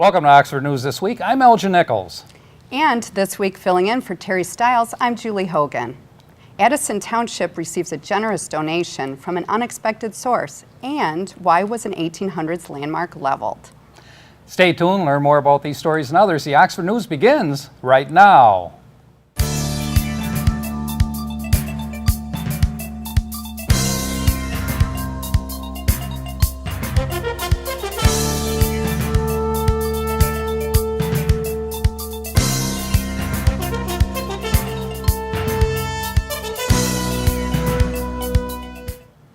Welcome to Oxford News This Week. I'm Elgin Nichols. And this week, filling in for Terry Stiles, I'm Julie Hogan. Addison Township receives a generous donation from an unexpected source. And why was an 1800s landmark leveled? Stay tuned, learn more about these stories and others. The Oxford News begins right now.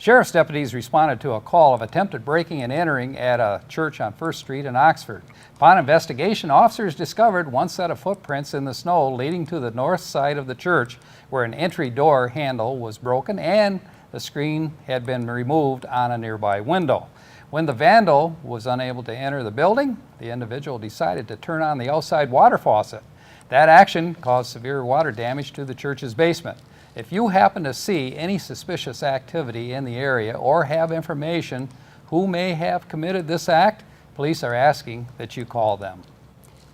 Sheriff's deputies responded to a call of attempted breaking and entering at a church on 1st Street in Oxford. Upon investigation, officers discovered one set of footprints in the snow leading to the north side of the church, where an entry door handle was broken and the screen had been removed on a nearby window. When the vandal was unable to enter the building, the individual decided to turn on the outside water faucet. That action caused severe water damage to the church's basement. If you happen to see any suspicious activity in the area or have information who may have committed this act, police are asking that you call them.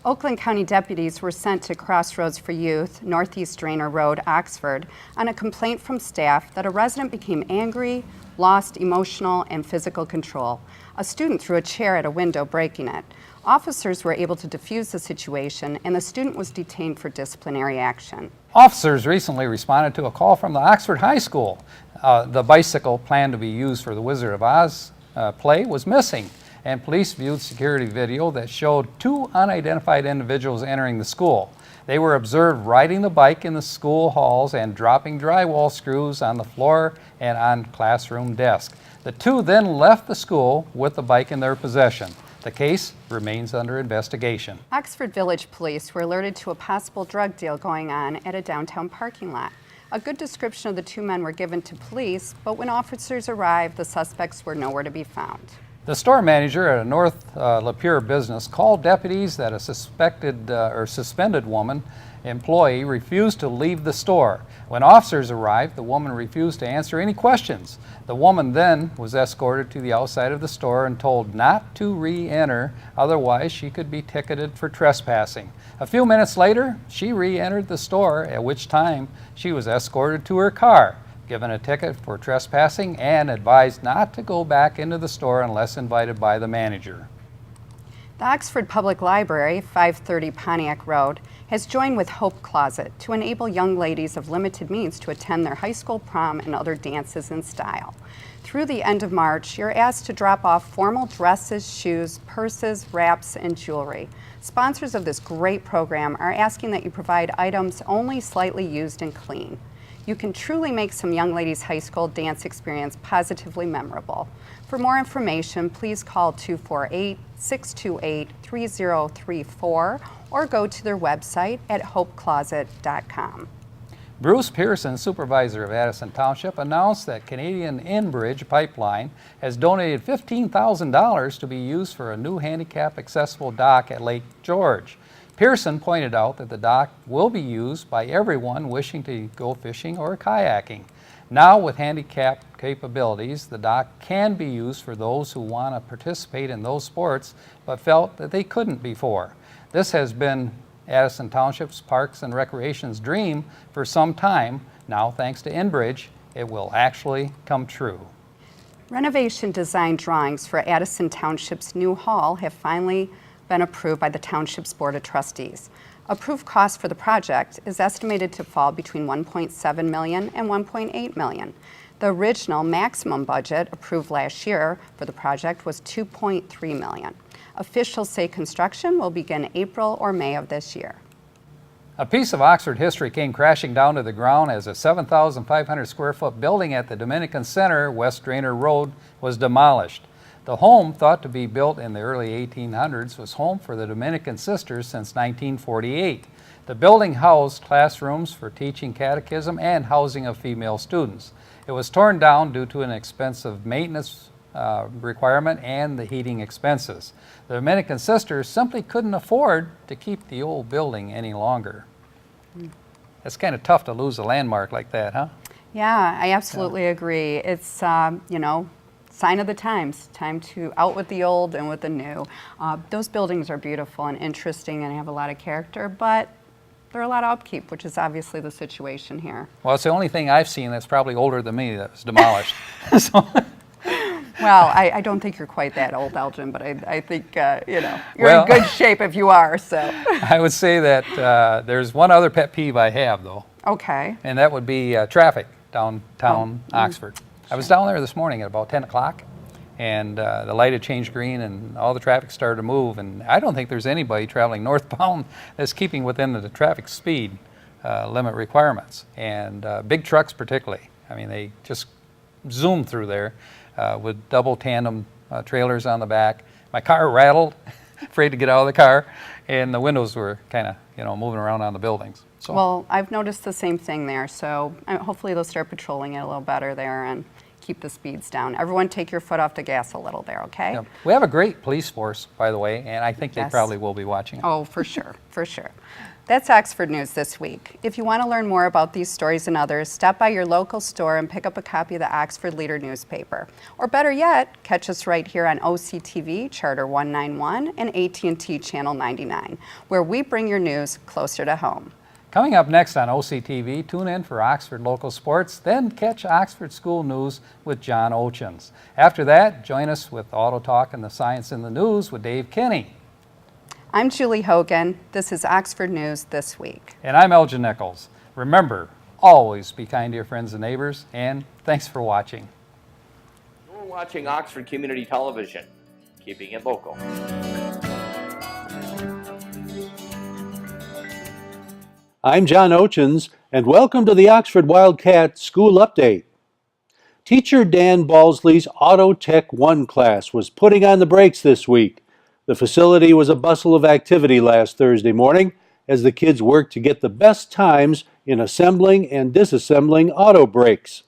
Oakland County deputies were sent to Crossroads for Youth, Northeast Drainer Road, Oxford, on a complaint from staff that a resident became angry, lost emotional and physical control. A student threw a chair at a window, breaking it. Officers were able to defuse the situation, and the student was detained for disciplinary action. Officers recently responded to a call from the Oxford High School. The bicycle planned to be used for the Wizard of Oz play was missing, and police viewed security video that showed two unidentified individuals entering the school. They were observed riding the bike in the school halls and dropping drywall screws on the floor and on classroom desk. The two then left the school with the bike in their possession. The case remains under investigation. Oxford Village Police were alerted to a possible drug deal going on at a downtown parking lot. A good description of the two men were given to police, but when officers arrived, the suspects were nowhere to be found. The store manager at a North Lapeer business called deputies that a suspended woman employee refused to leave the store. When officers arrived, the woman refused to answer any questions. The woman then was escorted to the outside of the store and told not to re-enter, otherwise she could be ticketed for trespassing. A few minutes later, she re-entered the store, at which time she was escorted to her car, given a ticket for trespassing, and advised not to go back into the store unless invited by the manager. The Oxford Public Library, 530 Pontiac Road, has joined with Hope Closet to enable young ladies of limited means to attend their high school prom and other dances in style. Through the end of March, you're asked to drop off formal dresses, shoes, purses, wraps, and jewelry. Sponsors of this great program are asking that you provide items only slightly used and clean. You can truly make some young ladies' high school dance experience positively memorable. For more information, please call 248-628-3034 or go to their website at hopecloset.com. Bruce Pearson, supervisor of Addison Township, announced that Canadian Enbridge Pipeline has donated $15,000 to be used for a new handicap-accessible dock at Lake George. Pearson pointed out that the dock will be used by everyone wishing to go fishing or kayaking. Now, with handicap capabilities, the dock can be used for those who want to participate in those sports but felt that they couldn't before. This has been Addison Township's Parks and Recreation's dream for some time. Now, thanks to Enbridge, it will actually come true. Renovation design drawings for Addison Township's new hall have finally been approved by the Township's Board of Trustees. Approved cost for the project is estimated to fall between $1.7 million and $1.8 million. The original maximum budget approved last year for the project was $2.3 million. Officials say construction will begin April or May of this year. A piece of Oxford history came crashing down to the ground as a 7,500 square foot building at the Dominican Center, West Drainer Road, was demolished. The home, thought to be built in the early 1800s, was home for the Dominican Sisters since 1948. The building housed classrooms for teaching catechism and housing of female students. It was torn down due to an expensive maintenance requirement and the heating expenses. The Dominican Sisters simply couldn't afford to keep the old building any longer. It's kind of tough to lose a landmark like that, huh? Yeah, I absolutely agree. It's, sign of the times. Time to out with the old and with the new. Those buildings are beautiful and interesting and have a lot of character, but they're a lot of upkeep, which is obviously the situation here. Well, it's the only thing I've seen that's probably older than me that was demolished. So, Well, I don't think you're quite that old, Elgin, but I think, you're Well- in good shape if you are, so. I would say that there's one other pet peeve I have, though, Okay. and that would be traffic downtown Oxford. I was down there this morning at about 10 o'clock, and the light had changed green, and all the traffic started to move, and I don't think there's anybody traveling northbound that's keeping within the traffic speed limit requirements, and big trucks particularly. I mean, they just zoom through there with double tandem trailers on the back. My car rattled, afraid to get out of the car, and the windows were kind of, moving around on the buildings. So, Well, I've noticed the same thing there, so hopefully they'll start patrolling it a little better there and keep the speeds down. Everyone take your foot off the gas a little there, okay? yeah. We have a great police force, by the way, and I think they Yes. probably will be watching it. Oh, for sure, for sure. That's Oxford News this week. If you want to learn more about these stories and others, stop by your local store and pick up a copy of the Oxford Leader newspaper. Or better yet, catch us right here on OCTV, Charter 191, and AT&T Channel 99, where we bring your news closer to home. Coming up next on OCTV, tune in for Oxford Local Sports, then catch Oxford School News with John Ochins. After that, join us with Auto Talk and the Science in the News with Dave Kinney. I'm Julie Hogan. This is Oxford News This Week. And I'm Elgin Nichols. Remember, always be kind to your friends and neighbors, and thanks for watching. You're watching Oxford Community Television, keeping it local. I'm John Ochins, and welcome to the Oxford Wildcat School Update. Teacher Dan Balsley's Auto Tech 1 class was putting on the brakes this week. The facility was a bustle of activity last Thursday morning as the kids worked to get the best times in assembling and disassembling auto brakes.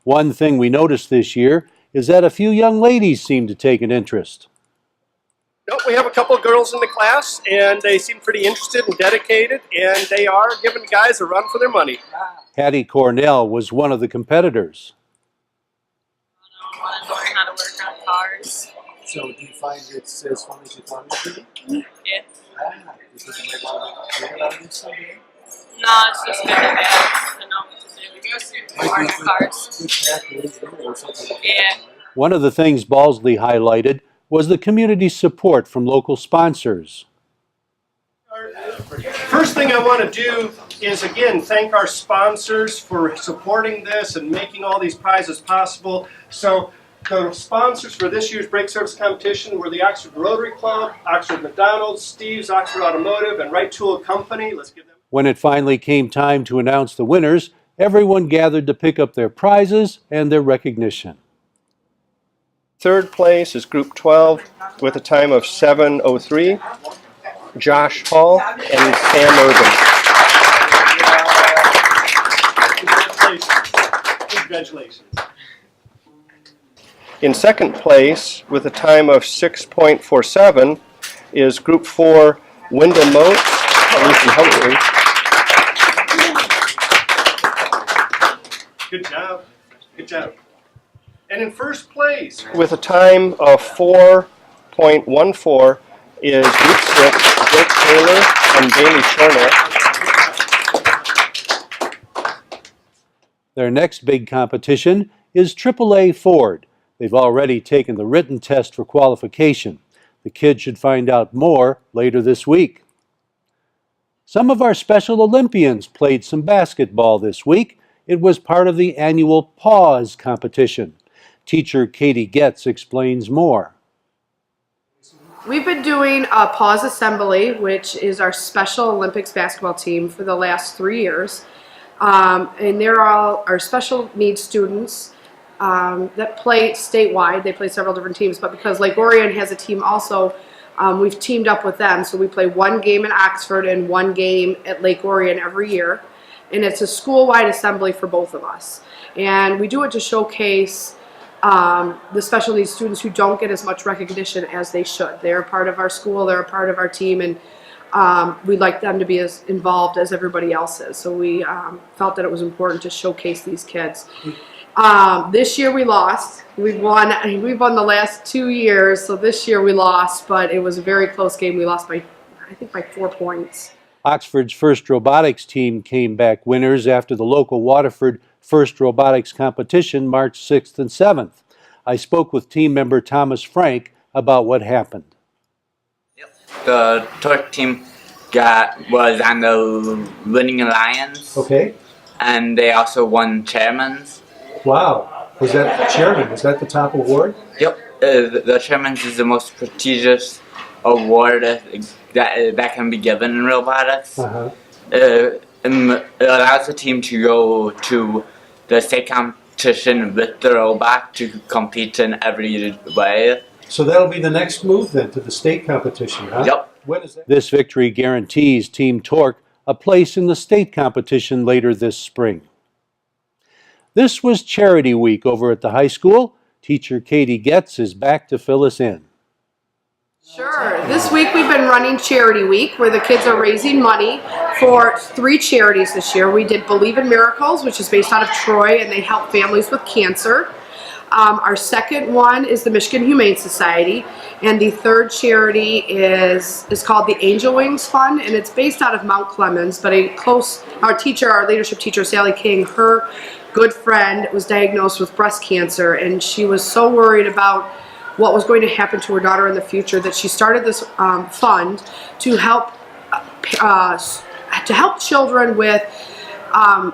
One thing we noticed this year is that a few young ladies seem to take an interest. No, we have a couple of girls in the class, and they seem pretty interested and dedicated, and they are giving guys a run for their money. Hattie Cornell was one of the competitors. I want to learn how to work on cars. So do you find it's as fun as you thought it would be? Yeah. Is this a want to make about this someday? No, it's just good to know what to do. Learn cars. Good track engineering or something like that. Yeah. One of the things Balsley highlighted was the community support from local sponsors. First thing I want to do is, again, thank our sponsors for supporting this and making all these prizes possible. So the sponsors for this year's brake service competition were the Oxford Rotary Club, Oxford McDonald's, Steve's Oxford Automotive, and Wright Tool Company. Let's give them. When it finally came time to announce the winners, everyone gathered to pick up their prizes and their recognition. Third place is Group 12 with a time of 7:03. Josh Hall and Sam Urban. Congratulations. In second place with a time of 6.47 is Group 4 Wendell Moats and Ethan Humphrey. Good job. Good job. And in first place with a time of 4.14 is Group 6 Jake Taylor and Bailey Chernow. Their next big competition is AAA Ford. They've already taken the written test for qualification. The kids should find out more later this week. Some of our Special Olympians played some basketball this week. It was part of the annual PAWS competition. Teacher Katie Getz explains more. We've been doing a PAWS Assembly, which is our Special Olympics basketball team for the last 3 years. And they're all our special needs students that play statewide. They play several different teams, but because Lake Orion has a team also, we've teamed up with them. So we play one game in Oxford and one game at Lake Orion every year. And it's a school-wide assembly for both of us. And we do it to showcase the special needs students who don't get as much recognition as they should. They're a part of our school, they're a part of our team, and we'd like them to be as involved as everybody else is. So we felt that it was important to showcase these kids. This year we lost. We've won the last 2 years, so this year we lost, but it was a very close game. We lost by, I think, by 4 points. Oxford's first robotics team came back winners after the local Waterford first robotics competition March 6th and 7th. I spoke with team member Thomas Frank about what happened. The Torque team was on the winning alliance. Okay. And they also won chairman's. Wow. Was that chairman? Was that the top award? Yep. The chairman's is the most prestigious award that can be given in robotics. Uh-huh. It allows the team to go to the state competition with the robot to compete in every way. So that'll be the next move then to the state competition, huh? Yep. When is that? This victory guarantees Team Torque a place in the state competition later this spring. This was Charity Week over at the high school. Teacher Katie Getz is back to fill us in. Sure. This week we've been running Charity Week where the kids are raising money for 3 charities this year. We did Believe in Miracles, which is based out of Troy, and they help families with cancer. Our second one is the Michigan Humane Society, and the third charity is called the Angel Wings Fund, and it's based out of Mount Clemens, but our leadership teacher, Sally King, her good friend was diagnosed with breast cancer, and she was so worried about what was going to happen to her daughter in the future that she started this fund to help children with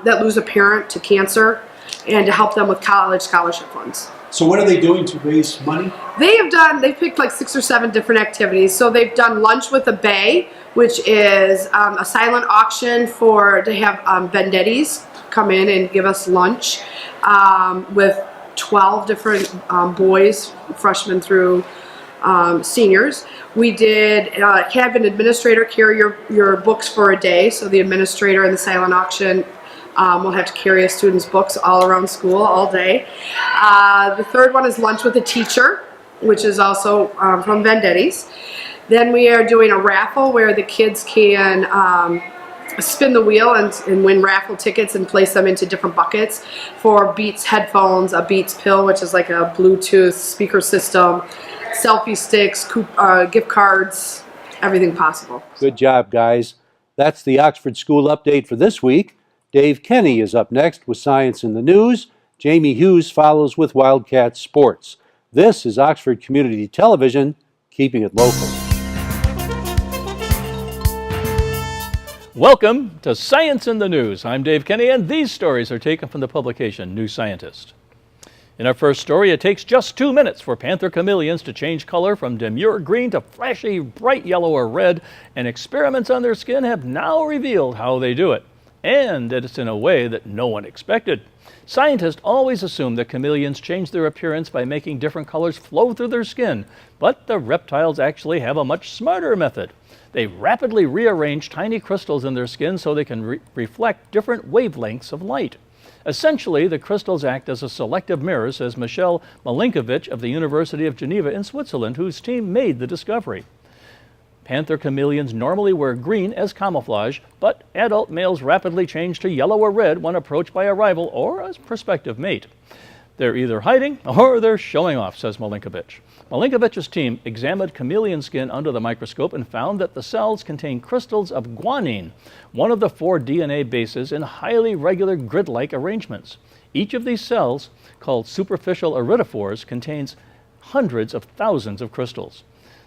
that lose a parent to cancer, and to help them with college scholarship funds. So what are they doing to raise money? They've picked like 6 or 7 different activities. So they've done Lunch with a Bay, which is a silent auction to have Vendettis come in and give us lunch with 12 different boys, freshmen through seniors. We did have an administrator carry your books for a day. So the administrator in the silent auction will have to carry a student's books all around school all day. The third one is Lunch with a Teacher, which is also from Vendetti's. Then we are doing a raffle where the kids can spin the wheel and win raffle tickets and place them into different buckets for Beats headphones, a Beats pill, which is like a Bluetooth speaker system, selfie sticks, gift cards, everything possible. Good job, guys. That's the Oxford School Update for this week. Dave Kenny is up next with Science in the News. Jamie Hughes follows with Wildcat Sports. This is Oxford Community Television, keeping it local. Welcome to Science in the News. I'm Dave Kenny, and these stories are taken from the publication New Scientist. In our first story, it takes just 2 minutes for panther chameleons to change color from demure green to flashy bright yellow or red, and experiments on their skin have now revealed how they do it. And it's in a way that no one expected. Scientists always assumed that chameleons change their appearance by making different colors flow through their skin, but the reptiles actually have a much smarter method. They rapidly rearrange tiny crystals in their skin so they can reflect different wavelengths of light. Essentially, the crystals act as a selective mirror, says Michelle Malinkovich of the University of Geneva in Switzerland, whose team made the discovery. Panther chameleons normally wear green as camouflage, but adult males rapidly change to yellow or red when approached by a rival or a prospective mate. They're either hiding or they're showing off, says Malinkovich. Malinkovich's team examined chameleon skin under the microscope and found that the cells contain crystals of guanine, one of the 4 DNA bases in highly regular grid-like arrangements. Each of these cells, called superficial iridophores, contains hundreds of thousands of crystals.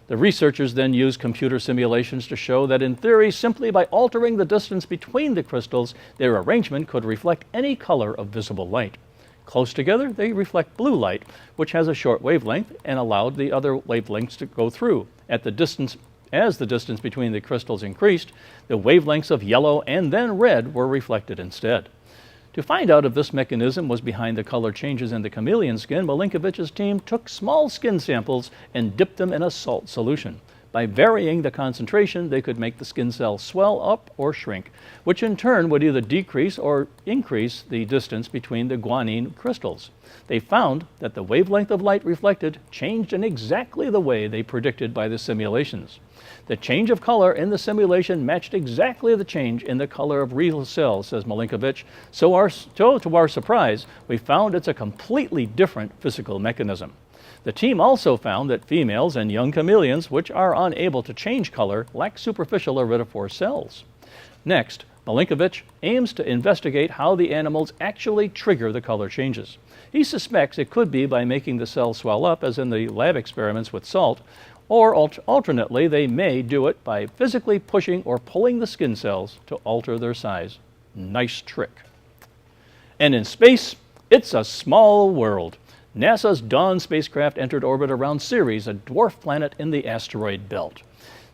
The researchers then used computer simulations to show that in theory, simply by altering the distance between the crystals, their arrangement could reflect any color of visible light. Close together, they reflect blue light, which has a short wavelength and allowed the other wavelengths to go through. As the distance between the crystals increased, the wavelengths of yellow and then red were reflected instead. To find out if this mechanism was behind the color changes in the chameleon skin, Malinkovich's team took small skin samples and dipped them in a salt solution. By varying the concentration, they could make the skin cells swell up or shrink, which in turn would either decrease or increase the distance between the guanine crystals. They found that the wavelength of light reflected changed in exactly the way they predicted by the simulations. The change of color in the simulation matched exactly the change in the color of real cells, says Milinkovic. So to our surprise, we found it's a completely different physical mechanism. The team also found that females and young chameleons, which are unable to change color, lack superficial iridophore cells. Next, Milinkovic aims to investigate how the animals actually trigger the color changes. He suspects it could be by making the cells swell up, as in the lab experiments with salt, or alternately, they may do it by physically pushing or pulling the skin cells to alter their size. Nice trick. And in space, it's a small world. NASA's Dawn spacecraft entered orbit around Ceres, a dwarf planet in the asteroid belt.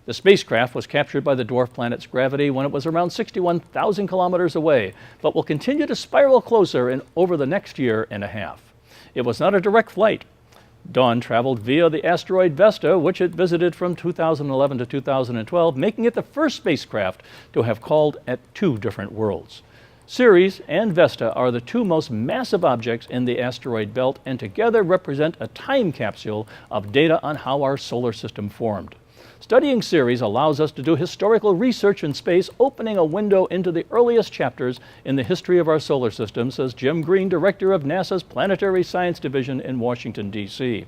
The spacecraft was captured by the dwarf planet's gravity when it was around 61,000 kilometers away, but will continue to spiral closer over the next year and a half. It was not a direct flight. Dawn traveled via the asteroid Vesta, which it visited from 2011 to 2012, making it the first spacecraft to have called at two different worlds. Ceres and Vesta are the two most massive objects in the asteroid belt, and together represent a time capsule of data on how our solar system formed. Studying Ceres allows us to do historical research in space, opening a window into the earliest chapters in the history of our solar system, says Jim Green, director of NASA's Planetary Science Division in Washington, D.C.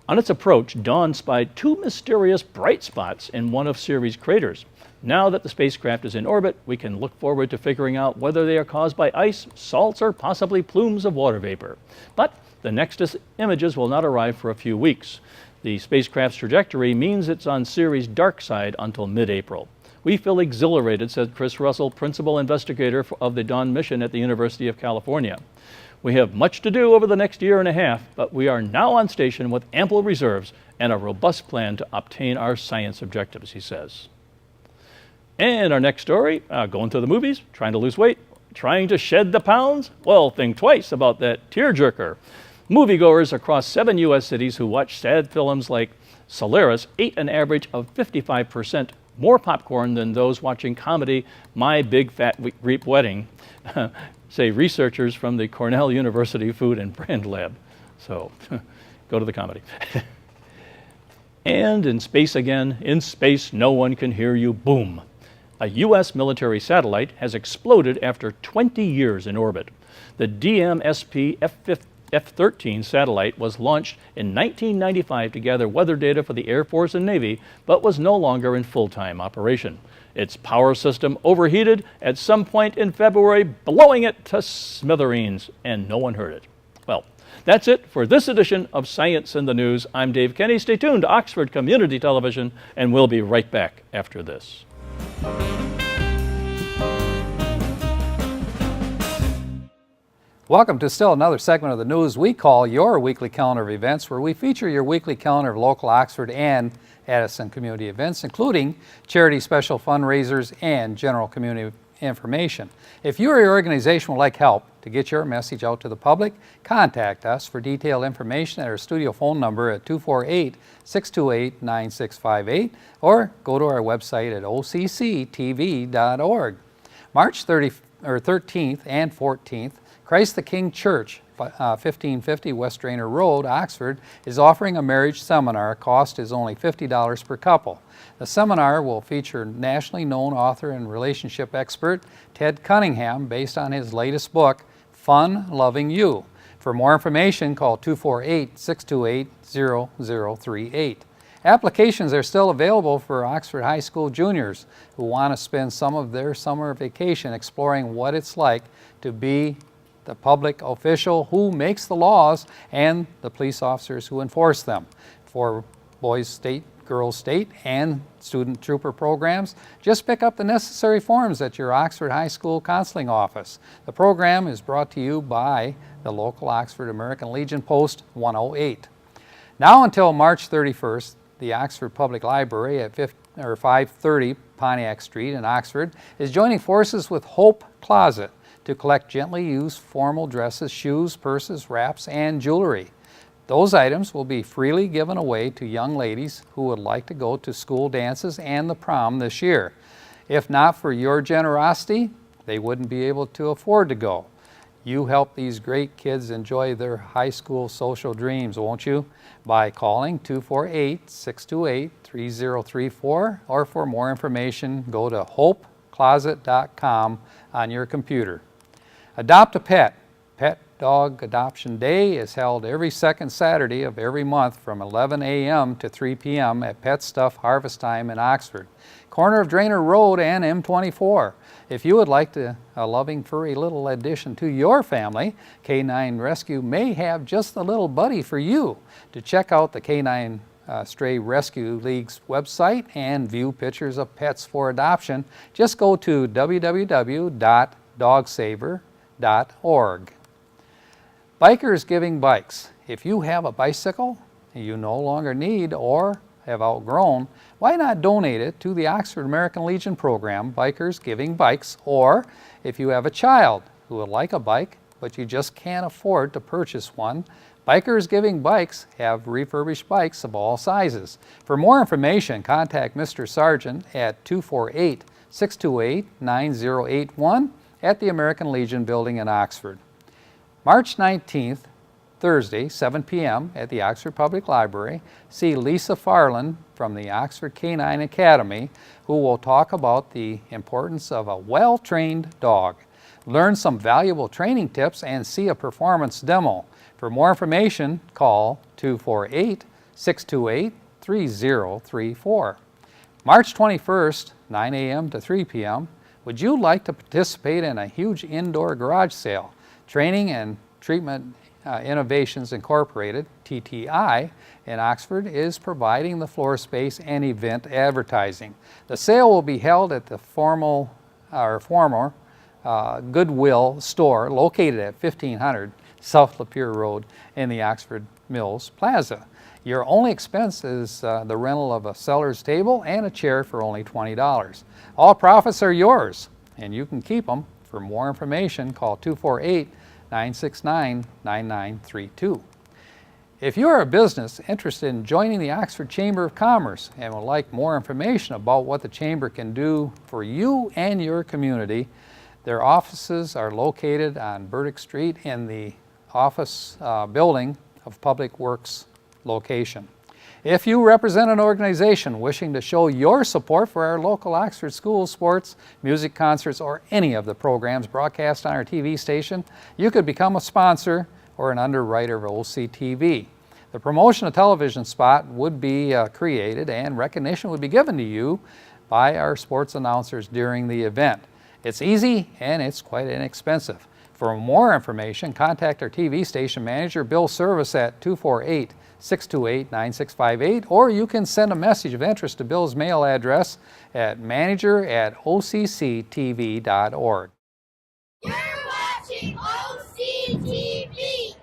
On its approach, Dawn spied two mysterious bright spots in one of Ceres' craters. Now that the spacecraft is in orbit, we can look forward to figuring out whether they are caused by ice, salts, or possibly plumes of water vapor. But the next images will not arrive for a few weeks. The spacecraft's trajectory means it's on Ceres' dark side until mid-April. We feel exhilarated, said Chris Russell, principal investigator of the Dawn mission at the University of California. We have much to do over the next year and a half, but we are now on station with ample reserves and a robust plan to obtain our science objectives, he says. And our next story, going to the movies, trying to lose weight, trying to shed the pounds? Well, think twice about that tearjerker. Moviegoers across 7 U.S. cities who watch sad films like Solaris ate an average of 55% more popcorn than those watching comedy My Big Fat Greek Wedding, say researchers from the Cornell University Food and Brand Lab. So go to the comedy. And in space again, in space no one can hear you, boom. A U.S. military satellite has exploded after 20 years in orbit. The DMSP F-13 satellite was launched in 1995 to gather weather data for the Air Force and Navy, but was no longer in full-time operation. Its power system overheated at some point in February, blowing it to smithereens, and no one heard it. Well, that's it for this edition of Science in the News. I'm Dave Kenny. Stay tuned to Oxford Community Television, and we'll be right back after this. Welcome to still another segment of the news we call your weekly calendar of events, where we feature your weekly calendar of local Oxford and Addison community events, including charity special fundraisers and general community information. If you or your organization would like help to get your message out to the public, contact us for detailed information at our studio phone number at 248-628-9658 or go to our website at occtv.org. March 13th and 14th, Christ the King Church, 1550 West Drainer Road, Oxford, is offering a marriage seminar. Cost is only $50 per couple. The seminar will feature nationally known author and relationship expert Ted Cunningham, based on his latest book, Fun Loving You. For more information, call 248-628-0038. Applications are still available for Oxford High School juniors who want to spend some of their summer vacation exploring what it's like to be the public official who makes the laws and the police officers who enforce them. For boys state, girls state, and student trooper programs, just pick up the necessary forms at your Oxford High School counseling office. The program is brought to you by the local Oxford American Legion Post 108. Now until March 31st, the Oxford Public Library at 530 Pontiac Street in Oxford is joining forces with Hope Closet to collect gently used formal dresses, shoes, purses, wraps, and jewelry. Those items will be freely given away to young ladies who would like to go to school dances and the prom this year. If not for your generosity, they wouldn't be able to afford to go. You help these great kids enjoy their high school social dreams, won't you? By calling 248-628-3034, or for more information, go to hopecloset.com on your computer. Adopt a pet. Pet Dog Adoption Day is held every second Saturday of every month from 11 a.m. to 3 p.m. at Pet Stuff Harvest Time in Oxford, corner of Drainer Road and M24. If you would like a loving furry little addition to your family, K9 Rescue may have just the little buddy for you. To check out the K9 Stray Rescue League's website and view pictures of pets for adoption, just go to www.dogsaver.org. Bikers Giving Bikes. If you have a bicycle you no longer need or have outgrown, why not donate it to the Oxford American Legion program, Bikers Giving Bikes? Or if you have a child who would like a bike, but you just can't afford to purchase one, Bikers Giving Bikes have refurbished bikes of all sizes. For more information, contact Mr. Sargent at 248-628-9081 at the American Legion building in Oxford. March 19th, Thursday, 7 p.m. at the Oxford Public Library, see Lisa Farland from the Oxford Canine Academy, who will talk about the importance of a well-trained dog. Learn some valuable training tips and see a performance demo. For more information, call 248-628-3034. March 21st, 9 a.m. to 3 p.m., would you like to participate in a huge indoor garage sale? Training and Treatment Innovations Incorporated, TTI, in Oxford is providing the floor space and event advertising. The sale will be held at the former Goodwill store located at 1500 South Lapeer Road in the Oxford Mills Plaza. Your only expense is the rental of a seller's table and a chair for only $20. All profits are yours, and you can keep them. For more information, call 248-969-9932. If you are a business interested in joining the Oxford Chamber of Commerce and would like more information about what the Chamber can do for you and your community, their offices are located on Burdick Street in the office building of Public Works location. If you represent an organization wishing to show your support for our local Oxford schools, sports, music concerts, or any of the programs broadcast on our TV station, you could become a sponsor or an underwriter of OCTV. The promotional television spot would be created and recognition would be given to you by our sports announcers during the event. It's easy and it's quite inexpensive. For more information, contact our TV station manager, Bill Service, at 248-628-9658, or you can send a message of interest to Bill's mail address at manager@occtv.org. You're watching OCTV!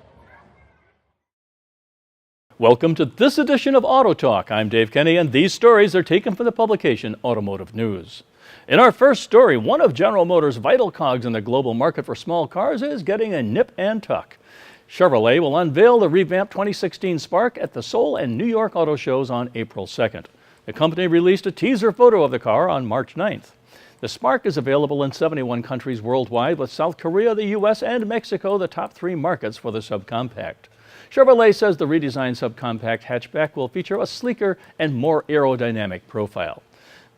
Welcome to this edition of Auto Talk. I'm Dave Kenny, and these stories are taken from the publication Automotive News. In our first story, one of General Motors' vital cogs in the global market for small cars is getting a nip and tuck. Chevrolet will unveil the revamped 2016 Spark at the Seoul and New York auto shows on April 2nd. The company released a teaser photo of the car on March 9th. The Spark is available in 71 countries worldwide, with South Korea, the U.S., and Mexico the top 3 markets for the subcompact. Chevrolet says the redesigned subcompact hatchback will feature a sleeker and more aerodynamic profile.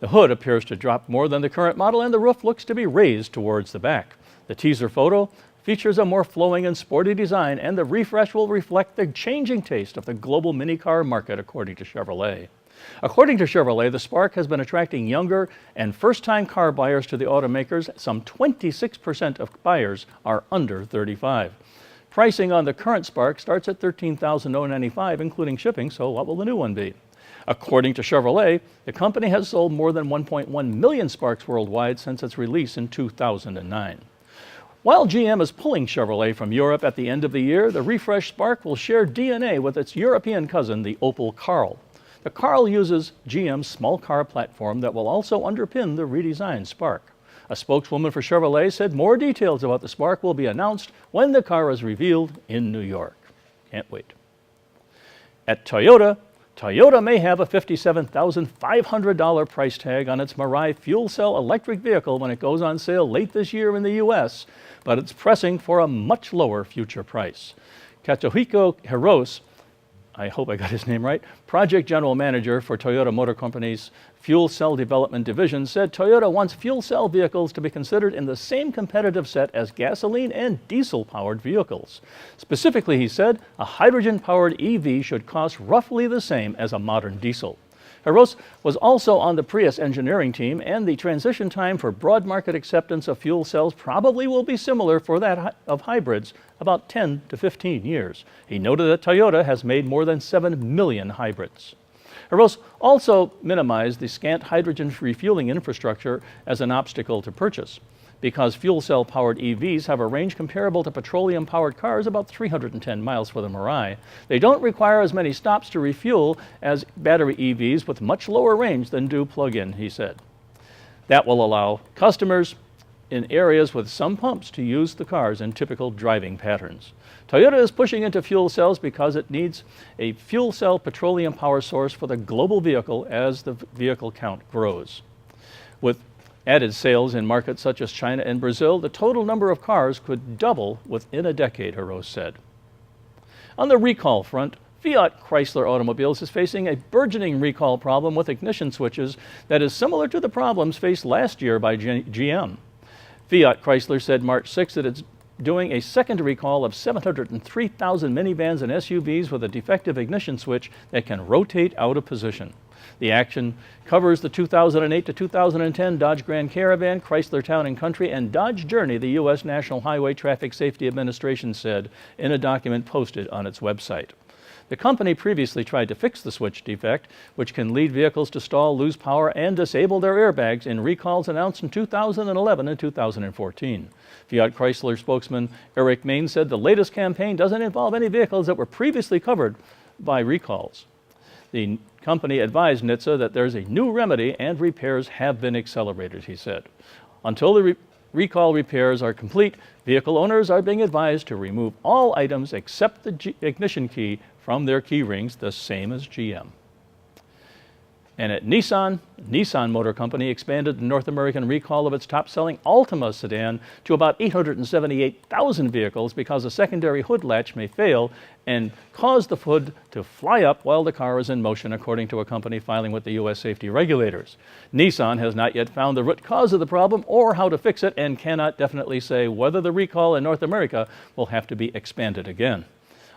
The hood appears to drop more than the current model, and the roof looks to be raised towards the back. The teaser photo features a more flowing and sporty design, and the refresh will reflect the changing taste of the global mini car market, according to Chevrolet. According to Chevrolet, the Spark has been attracting younger and first-time car buyers to the automakers. Some 26% of buyers are under 35. Pricing on the current Spark starts at $13,995, including shipping, so what will the new one be? According to Chevrolet, the company has sold more than 1.1 million Sparks worldwide since its release in 2009. While GM is pulling Chevrolet from Europe at the end of the year, the refreshed Spark will share DNA with its European cousin, the Opel Karl. The Karl uses GM's small car platform that will also underpin the redesigned Spark. A spokeswoman for Chevrolet said more details about the Spark will be announced when the car is revealed in New York. Can't wait. At Toyota, Toyota may have a $57,500 price tag on its Mirai fuel cell electric vehicle when it goes on sale late this year in the U.S., but it's pressing for a much lower future price. Katsuhiko Hirose, I hope I got his name right, project general manager for Toyota Motor Company's Fuel Cell Development Division, said Toyota wants fuel cell vehicles to be considered in the same competitive set as gasoline and diesel-powered vehicles. Specifically, he said, a hydrogen-powered EV should cost roughly the same as a modern diesel. Hirose was also on the Prius engineering team, and the transition time for broad market acceptance of fuel cells probably will be similar for that of hybrids, about 10 to 15 years. He noted that Toyota has made more than 7 million hybrids. Hirose also minimized the scant hydrogen refueling infrastructure as an obstacle to purchase. Because fuel cell-powered EVs have a range comparable to petroleum-powered cars, about 310 miles for the Mirai, they don't require as many stops to refuel as battery EVs with much lower range than do plug-in, he said. That will allow customers in areas with some pumps to use the cars in typical driving patterns. Toyota is pushing into fuel cells because it needs a fuel cell petroleum power source for the global vehicle as the vehicle count grows. With added sales in markets such as China and Brazil, the total number of cars could double within a decade, Hirose said. On the recall front, Fiat Chrysler Automobiles is facing a burgeoning recall problem with ignition switches that is similar to the problems faced last year by GM. Fiat Chrysler said March 6 that it's doing a second recall of 703,000 minivans and SUVs with a defective ignition switch that can rotate out of position. The action covers the 2008 to 2010 Dodge Grand Caravan, Chrysler Town & Country, and Dodge Journey, the U.S. National Highway Traffic Safety Administration said in a document posted on its website. The company previously tried to fix the switch defect, which can lead vehicles to stall, lose power, and disable their airbags in recalls announced in 2011 and 2014. Fiat Chrysler spokesman Eric Main said the latest campaign doesn't involve any vehicles that were previously covered by recalls. The company advised NHTSA that there's a new remedy and repairs have been accelerated, he said. Until the recall repairs are complete, vehicle owners are being advised to remove all items except the ignition key from their key rings, the same as GM. And at Nissan Motor Company expanded the North American recall of its top-selling Altima sedan to about 878,000 vehicles because a secondary hood latch may fail and cause the hood to fly up while the car is in motion, according to a company filing with the U.S. safety regulators. Nissan has not yet found the root cause of the problem or how to fix it and cannot definitely say whether the recall in North America will have to be expanded again.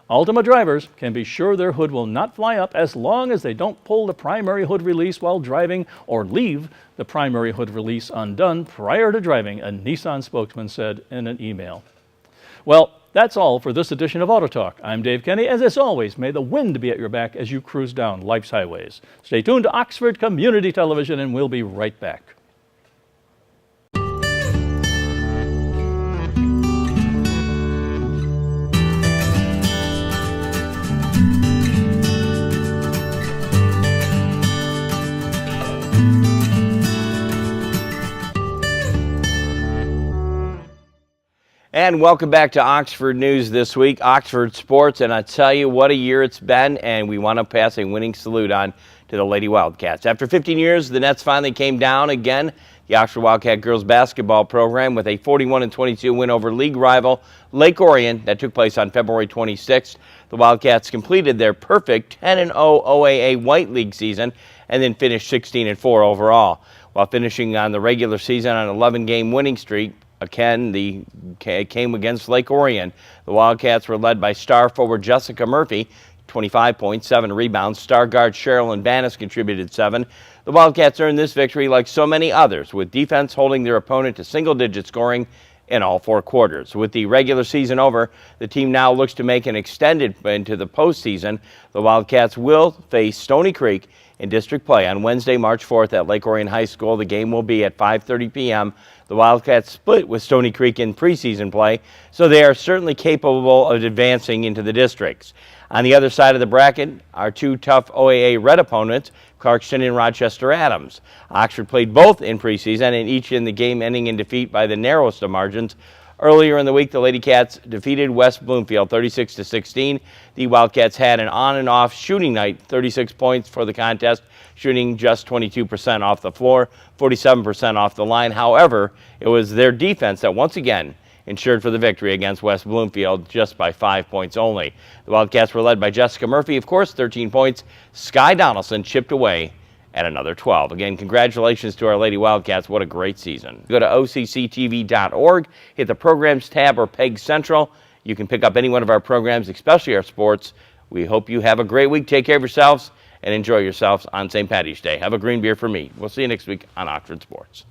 Altima drivers can be sure their hood will not fly up as long as they don't pull the primary hood release while driving or leave the primary hood release undone prior to driving, a Nissan spokesman said in an email. Well, that's all for this edition of Auto Talk. I'm Dave Kenny, as always, may the wind be at your back as you cruise down life's highways. Stay tuned to Oxford Community Television and we'll be right back. And welcome back to Oxford News this week, Oxford Sports, and I tell you what a year it's been, and we want to pass a winning salute on to the Lady Wildcats. After 15 years, the Nets finally came down again. The Oxford Wildcat girls basketball program with a 41-22 win over league rival Lake Orion that took place on February 26th. The Wildcats completed their perfect 10-0 OAA White League season and then finished 16-4 overall, while finishing on the regular season on an 11-game winning streak. Again, came against Lake Orion. The Wildcats were led by star forward Jessica Murphy, 25 points, 7 rebounds. Star guard Sherilyn Bannis contributed 7. The Wildcats earned this victory like so many others, with defense holding their opponent to single-digit scoring in all 4 quarters. With the regular season over, the team now looks to make an extended into the postseason. The Wildcats will face Stony Creek in district play on Wednesday, March 4th at Lake Orion High School. The game will be at 5:30 p.m. The Wildcats split with Stony Creek in preseason play, so they are certainly capable of advancing into the districts. On the other side of the bracket are 2 tough OAA Red opponents, Clarkston and Rochester Adams. Oxford played both in preseason and each in the game ending in defeat by the narrowest of margins Earlier in the week, the Lady Cats defeated West Bloomfield 36-16. The Wildcats had an on and off shooting night, 36 points for the contest, shooting just 22% off the floor, 47% off the line. However, it was their defense that once again ensured for the victory against West Bloomfield just by 5 points only. The Wildcats were led by Jessica Murphy, of course, 13 points. Sky Donaldson chipped away at another 12. Again, congratulations to our Lady Wildcats. What a great season. Go to OCCTV.org, hit the Programs tab or PEG Central. You can pick up any one of our programs, especially our sports. We hope you have a great week. Take care of yourselves and enjoy yourselves on St. Paddy's Day. Have a green beer for me. We'll see you next week on Oxford Sports.